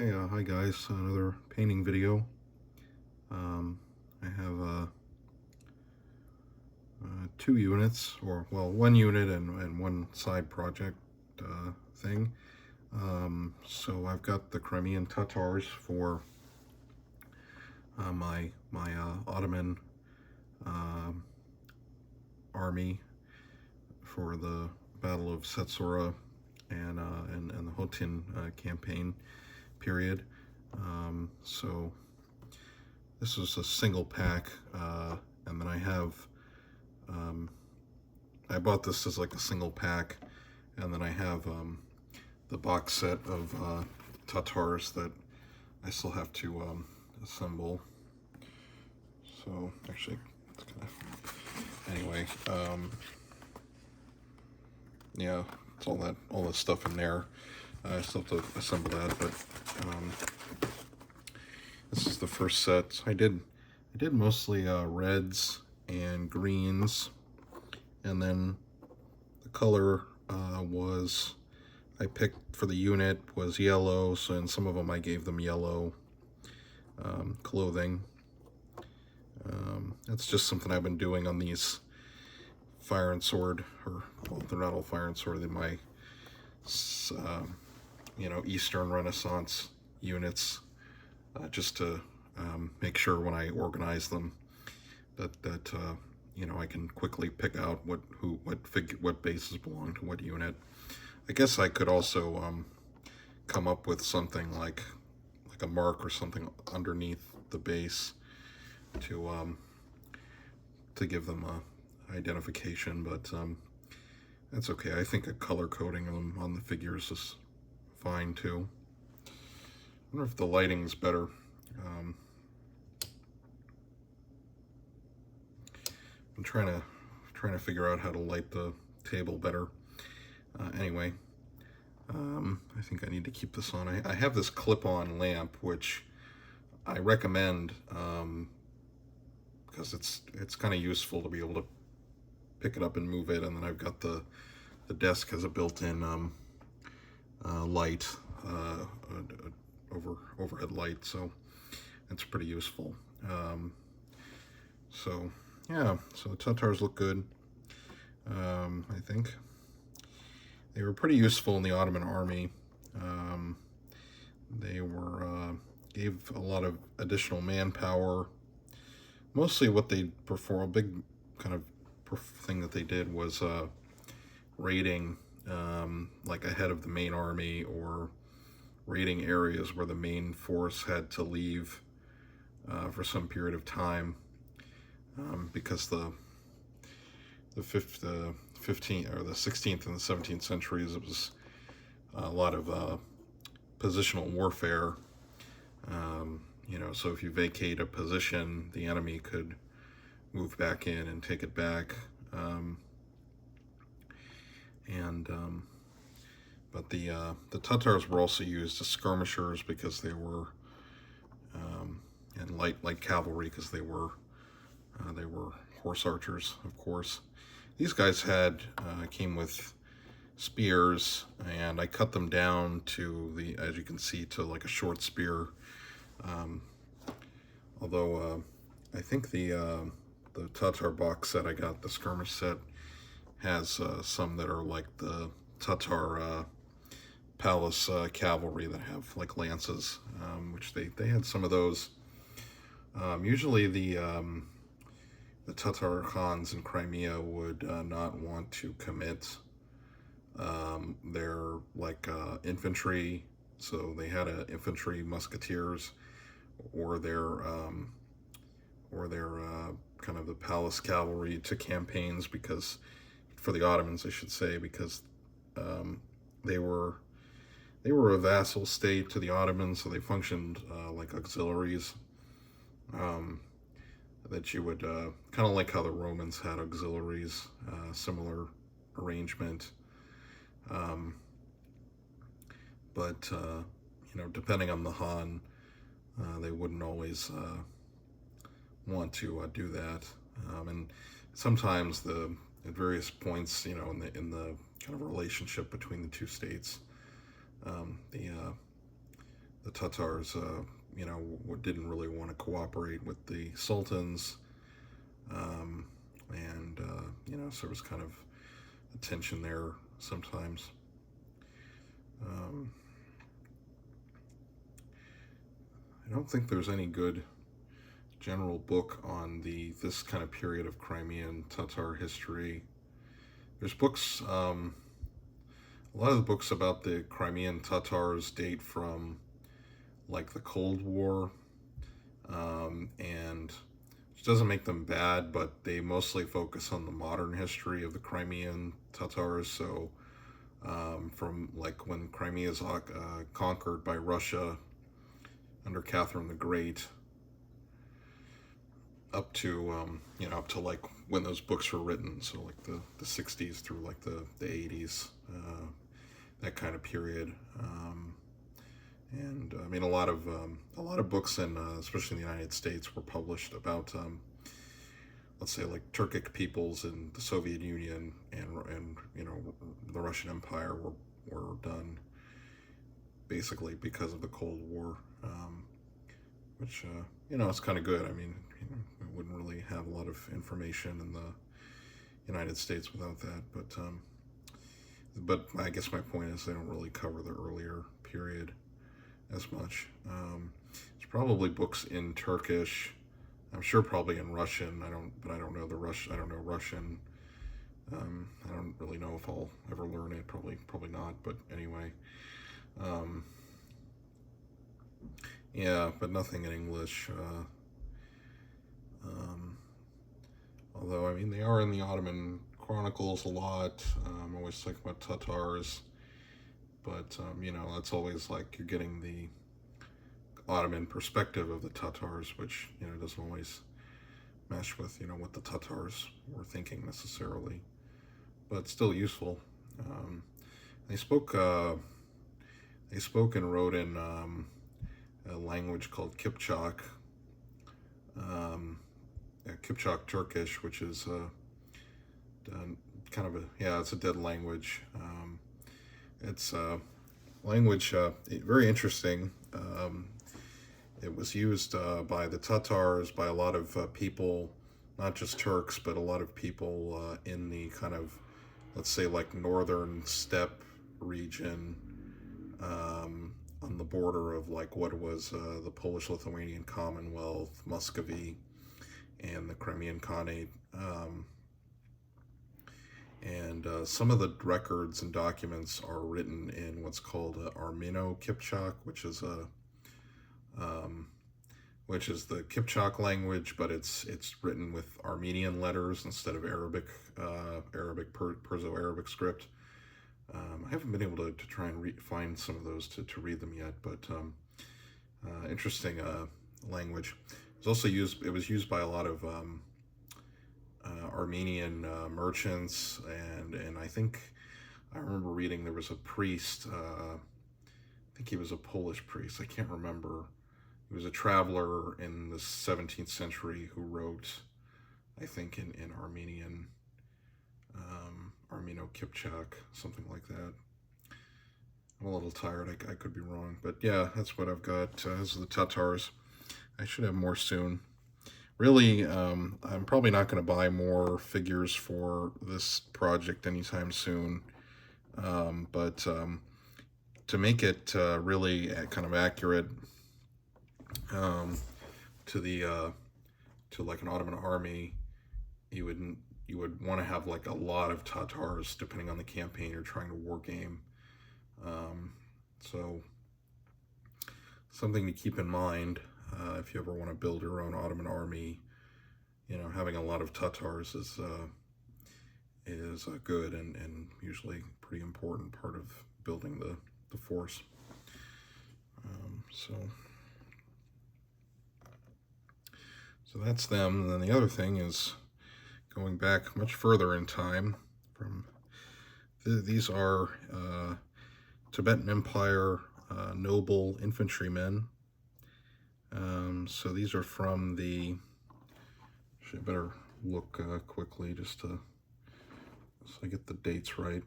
Hey, hi guys, another painting video. I have two units, or well, one unit and one side project thing. So I've got the Crimean Tatars for my Ottoman um army for the Battle of Setsura and the Hotin campaign period. So this is a single pack, and then um, I bought this as like a single pack, and then I have the box set of Tatars that I still have to assemble. So actually, it's kind of anyway. Yeah, it's all that stuff in there. I still have to assemble that, but this is the first set. I did mostly reds and greens, and then the color was I picked for the unit was yellow. So in some of them I gave them yellow clothing. That's just something I've been doing on these fire and sword, or well, they're not all fire and sword. They're my Eastern Renaissance units, just to make sure when I organize them that I can quickly pick out what bases belong to what unit. I guess I could also come up with something like a mark or something underneath the base to give them a identification, but that's okay. I think a color coding them on the figures is fine too. I wonder if the lighting's better. I'm trying to figure out how to light the table better. Anyway, I think I need to keep this on. I have this clip-on lamp, which I recommend because it's kind of useful to be able to pick it up and move it. And then I've got the desk has a built-in light, overhead light, so it's pretty useful. So yeah, so the Tatars look good. I think they were pretty useful in the Ottoman army. They were gave a lot of additional manpower. Mostly what they perform, a big kind of thing that they did was raiding, like ahead of the main army, or raiding areas where the main force had to leave for some period of time, because the 15th or the 16th and the 17th centuries, it was a lot of positional warfare. So if you vacate a position, the enemy could move back in and take it back. But the Tatars were also used as skirmishers because they were, and light cavalry because they were horse archers, of course. These guys came with spears, and I cut them down to as you can see, to like a short spear. Although I think the Tatar box set I got, the skirmish set, has some that are like the Tatar palace cavalry that have like lances, which they had some of those. Usually the Tatar Khans in Crimea would not want to commit their infantry, so they had infantry musketeers, or their kind of the palace cavalry to campaigns, because for the Ottomans, I should say, because they were a vassal state to the Ottomans, so they functioned like auxiliaries. That you would kind of like how the Romans had auxiliaries, similar arrangement. But depending on the Han, they wouldn't always want to do that. And sometimes at various points, in the kind of relationship between the two states, the the Tatars, didn't really want to cooperate with the sultans, and so there was kind of a tension there sometimes. I don't think there's any good general book on this kind of period of Crimean Tatar history. There's books, a lot of the books about the Crimean Tatars date from like the Cold War, and which doesn't make them bad, but they mostly focus on the modern history of the Crimean Tatars. So from like when Crimea is conquered by Russia under Catherine the Great, up to up to like when those books were written, so like the 60s through like the 80s, that kind of period. And I mean, a lot of books in especially in the United States were published about let's say like Turkic peoples in the Soviet Union and the Russian Empire were done basically because of the Cold War, which it's kind of good. I mean, we wouldn't really have a lot of information in the United States without that, but I guess my point is they don't really cover the earlier period as much. There's probably books in Turkish. I'm sure probably in Russian. I don't know I don't know Russian. I don't really know if I'll ever learn it. Probably not. But anyway, yeah, but nothing in English. Although I mean they are in the Ottoman Chronicles a lot. I'm always talking about Tatars, but that's always like you're getting the Ottoman perspective of the Tatars, which doesn't always mesh with what the Tatars were thinking necessarily, but still useful. They spoke and wrote in a language called Kipchak, Kipchak Turkish, which is kind of it's a dead language. It's a language very interesting. It was used by the Tatars, by a lot of people, not just Turks, but a lot of people in the kind of, let's say, like northern steppe region, on the border of like what was the Polish-Lithuanian Commonwealth, Muscovy, and the Crimean Khanate. And some of the records and documents are written in what's called Armeno-Kipchak, which is the Kipchak language, but it's written with Armenian letters instead of Arabic, Perso-Arabic script. I haven't been able to try and find some of those to read them yet, but interesting language. It was used by a lot of Armenian merchants, and I think I remember reading there was a priest. I think he was a Polish priest. I can't remember. He was a traveler in the 17th century who wrote, I think, in Armenian, Armeno-Kipchak, something like that. I'm a little tired. I could be wrong, but yeah, that's what I've got. This is the Tatars. I should have more soon. Really, I'm probably not going to buy more figures for this project anytime soon, but to make it really kind of accurate to like an Ottoman army, you would want to have like a lot of Tatars depending on the campaign you're trying to war game. So something to keep in mind if you ever want to build your own Ottoman army. Having a lot of Tatars is good and usually a pretty important part of building the force. So that's them. And then the other thing is going back much further in time. These are Tibetan Empire noble infantrymen. So these are from the. Actually, I better look quickly just so I get the dates right.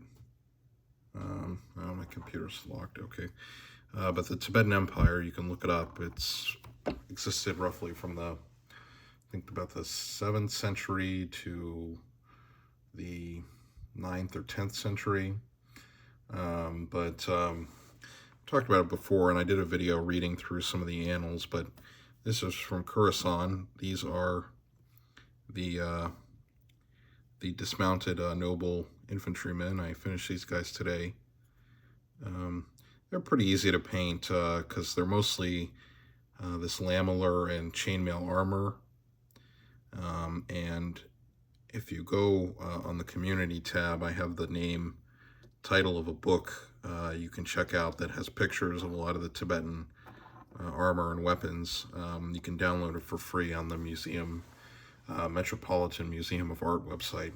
Oh, my computer's locked. Okay. But the Tibetan Empire, you can look it up. It's existed roughly from I think about the 7th century to the 9th or 10th century. Talked about it before, and I did a video reading through some of the annals, but this is from Khurasan. These are the dismounted noble infantrymen. I finished these guys today. They're pretty easy to paint because they're mostly this lamellar and chainmail armor. And if you go on the community tab, I have the title of a book you can check out that has pictures of a lot of the Tibetan armor and weapons. You can download it for free on the museum, Metropolitan Museum of Art website.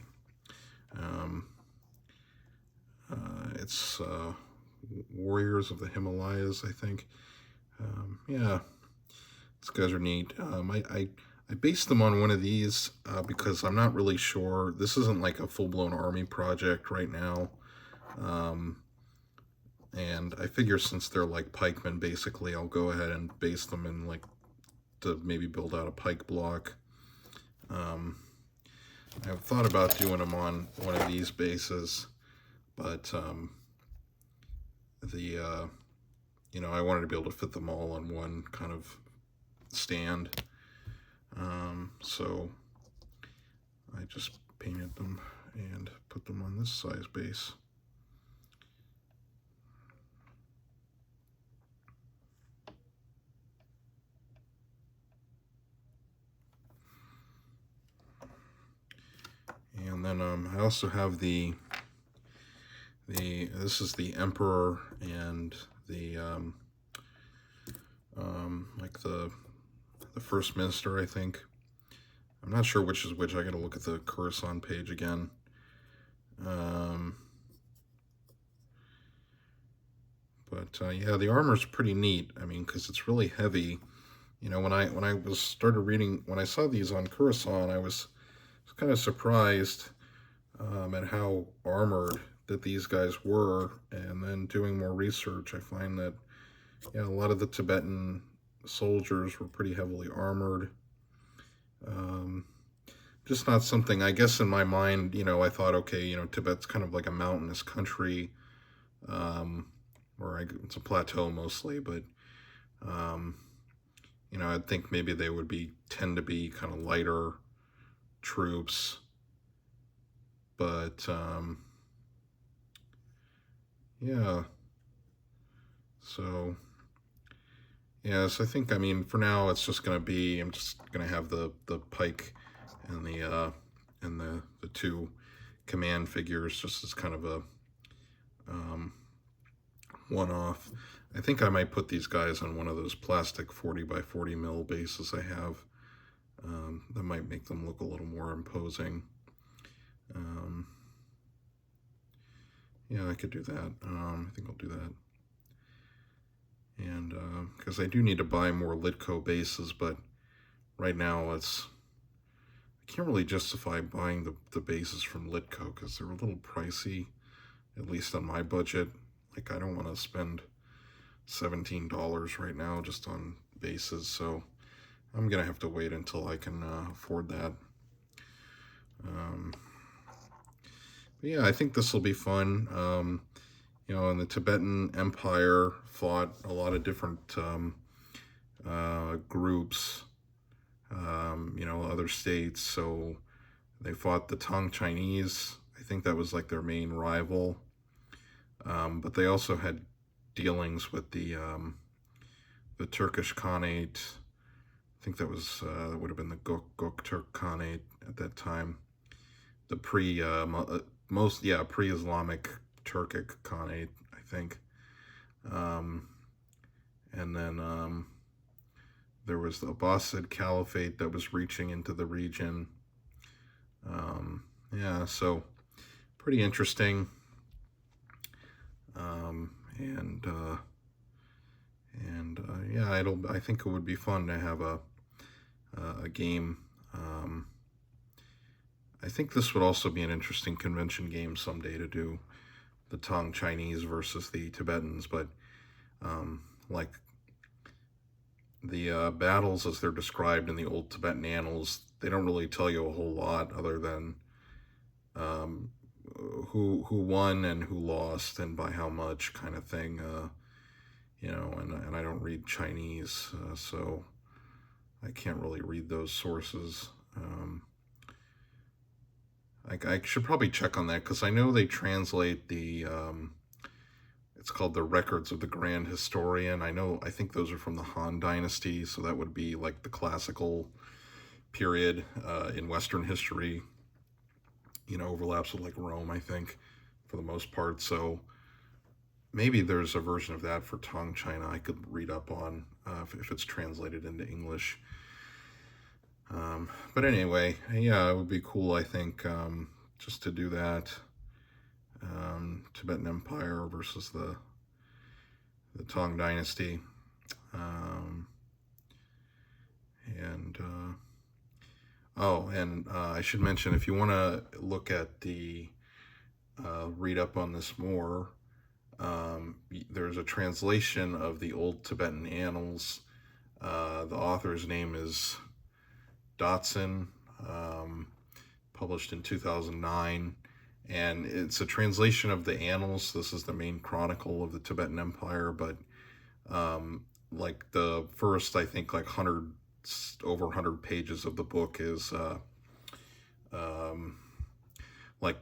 It's Warriors of the Himalayas, I think. Yeah, these guys are neat. I based them on one of these because I'm not really sure. This isn't like a full-blown army project right now. And I figure since they're like pikemen, basically, I'll go ahead and base them in like to maybe build out a pike block. I've thought about doing them on one of these bases, but you know, I wanted to be able to fit them all on one kind of stand. So I just painted them and put them on this size base. And then I also have this is the Emperor and the like the First Minister, I think. I'm not sure which is which. I gotta look at the Khurasan page again. Yeah, the armor's pretty neat. I mean, because it's really heavy. You know, when I started reading, when I saw these on Khurasan, I was kind of surprised at how armored that these guys were. And then doing more research, I find that, yeah, a lot of the Tibetan soldiers were pretty heavily armored. Just not something, I guess in my mind, you know, I thought, okay, you know, Tibet's kind of like a mountainous country, it's a plateau mostly, but, you know, I'd think maybe they would tend to be kind of lighter troops, but, yeah, so, yeah, so I think, I mean, for now, it's just going to be, I'm just going to have the pike and the two command figures just as kind of a one-off. I think I might put these guys on one of those plastic 40 by 40 mil bases I have. That might make them look a little more imposing. Yeah, I could do that. I think I'll do that. And because I do need to buy more Litco bases, but right now I can't really justify buying the bases from Litco because they're a little pricey, at least on my budget. Like, I don't want to spend $17 right now just on bases, so I'm gonna have to wait until I can afford that. But yeah, I think this will be fun. You know, and the Tibetan Empire fought a lot of different groups, you know, other states. So they fought the Tang Chinese. I think that was like their main rival. But they also had dealings with the Turkish Khanate. I think that would have been the Göktürk Khanate at that time. The pre-Islamic Turkic Khanate, I think. And then there was the Abbasid Caliphate that was reaching into the region. Yeah, so pretty interesting. Yeah, I think it would be fun to have a game. I think this would also be an interesting convention game someday to do the Tang Chinese versus the Tibetans, but Like the battles as they're described in the old Tibetan annals, they don't really tell you a whole lot other than um, who won and who lost and by how much, kind of thing. You know, and I don't read Chinese, so I can't really read those sources. I should probably check on that because I know they translate the it's called the Records of the Grand Historian. I think those are from the Han Dynasty, so that would be like the classical period in Western history. You know, overlaps with like Rome, I think, for the most part. So maybe there's a version of that for Tang China I could read up on if it's translated into English. But anyway, yeah, it would be cool, I think, just to do that. Tibetan Empire versus the Tang Dynasty. And I should mention, if you want to look at the read up on this more, there's a translation of the old Tibetan annals. The author's name is Dotson, published in 2009, and it's a translation of the annals. This is the main chronicle of the Tibetan Empire, but like the first, I think, like over 100 pages of the book is like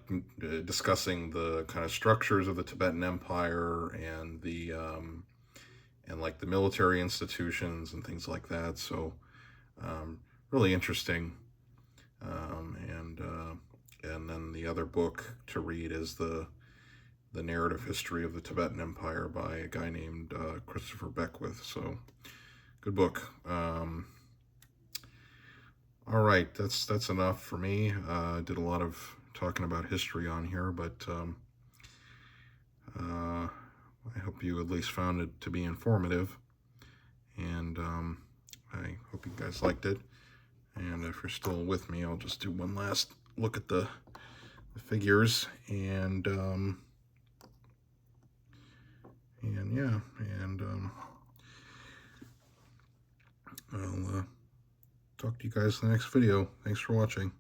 discussing the kind of structures of the Tibetan Empire and the and like the military institutions and things like that. So really interesting. And then the other book to read is the narrative history of the Tibetan Empire by a guy named Christopher Beckwith. So good book. All right, that's enough for me. I did a lot of talking about history on here, but I hope you at least found it to be informative, and I hope you guys liked it. And if you're still with me, I'll just do one last look at the figures, and yeah, and I'll talk to you guys in the next video. Thanks for watching.